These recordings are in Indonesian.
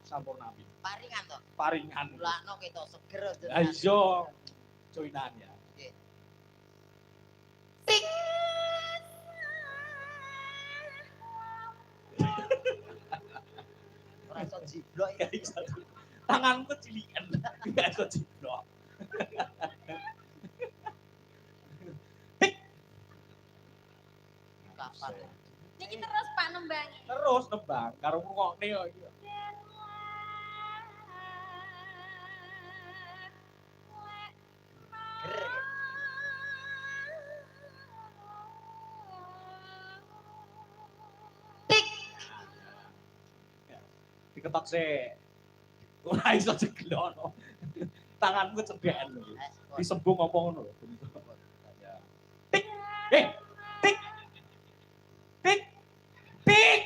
Sampurnapi. Paringan to. Paringan. Lakno ketok seger jenengan. Ha iya. Joinan ya. Nggih. Tik. Ora iso jiblok Gak iso. Tanganku cilikan. Gak iso jiblok. kapan. Niki terus Pak nembangi. Terus nembang karo ngrungokne kok iki. Ger. Tik. Diketok sik. Ora iso jeglok. Tanganku cedeken lho. Disembung apa ngono lho. Tik. Tik. Tik. Tik.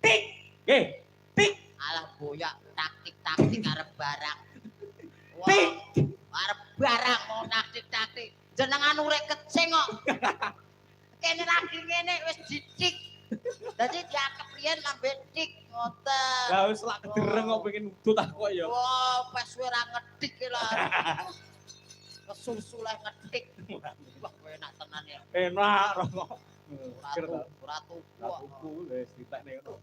Tik. Nggih. Tik. Alah boyak taktik-taktik arep barang. Tik. Arep barang mau taktik-taktik. Jenengan urek kecing kok. Kene lagi ngene wis didik. Dadi dianggep riyen lambe dik ngoten. Lah wis lak kedereng kok pengen udut aku ya. Wah, pas ora ngedik ki lho. Kesusu lah ngedik. Wah, kowe enak tenan ya. Enak rokok. Ora tuku Ora kok. tuku wis ditekne ngono.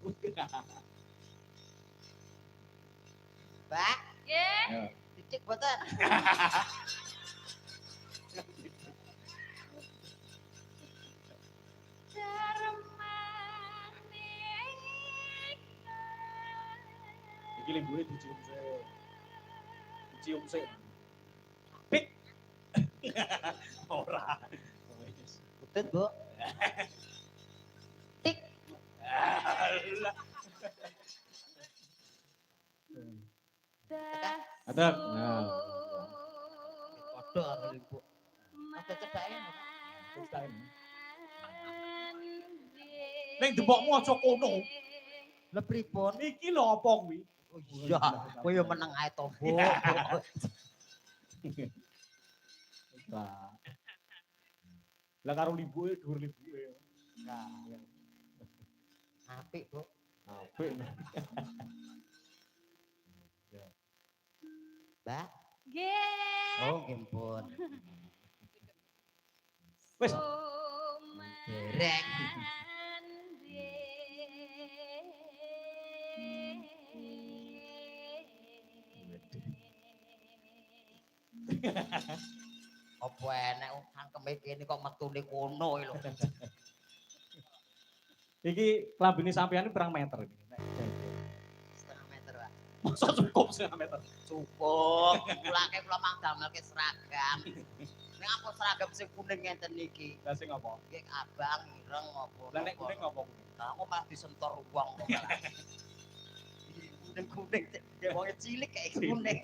Mbak, Nggih. didik boten? Iki limbune dicium sik. Dicium sik. Pik. Ora. Butut, Bu. Tik. Alah. Adab. Nah. Padha karo Ibu. Ada cedake. Ning dempokmu aja kono. Lha pripun? Iki lho apa kuwi? Oh iya, kowe yo meneng ae to, Bu. Nah. Lah karo limbuke dhuwur limbuke. Nah, Apik, Bu. apik. Mbak. Nggih. Oh, nggih pun. Wis. Derek. Apa enek cangkeme kene kok metune kono iki lho. Iki klambine sampeyan pirang meter iki? Setengah meter, Pak. Masa cukup setengah meter? Cukup. Kulake kula mang damelke seragam. Ning apa seragam sing kuning ngenten iki? Lah sing apa? Nggih abang, ireng apa. Lah nek kuning apa kuning? Lah aku malah disentor wong kok malah. Kuning-kuning wong cilik kayak kuning.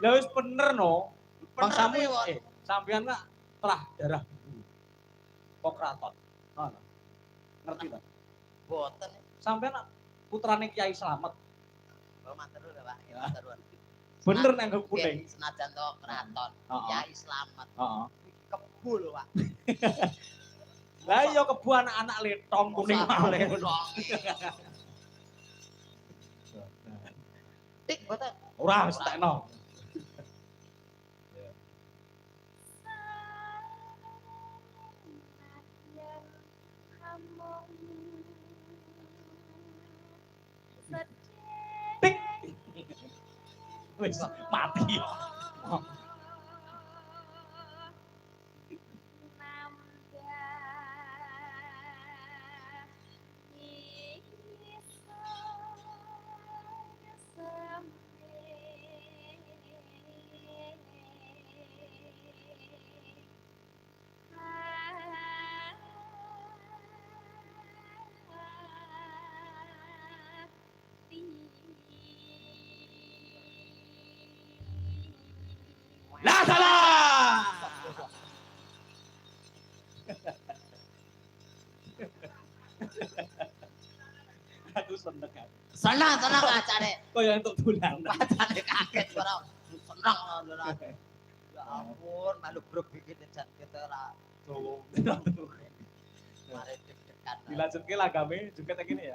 Lah wis bener no. Bangsamu Bener, sampeyan nak telah darah biru. Pokraton. Ngono. Ngerti ta? Boten. Sampeyan nak putrane Kiai Slamet. Oh, matur nuwun, Pak. Ya matur nuwun. Bener nang kuning. Senajan to keraton, Heeh. Kyai Slamet. Heeh. Kebu lho, Pak. Lah iya kebu anak-anak letong kuning malih. Tik boten. Ora wis tekno. Tik. Wis mati. Lah salah. Aku seneng kan. Seneng acane. Kaya entuk dolan. Acane kaget ora. Seneng ora. Ya ampun, malu brok bikin jan kita ora. Tuh. Mari deg-degan. Dilanjutke lagame juga tak gini ya.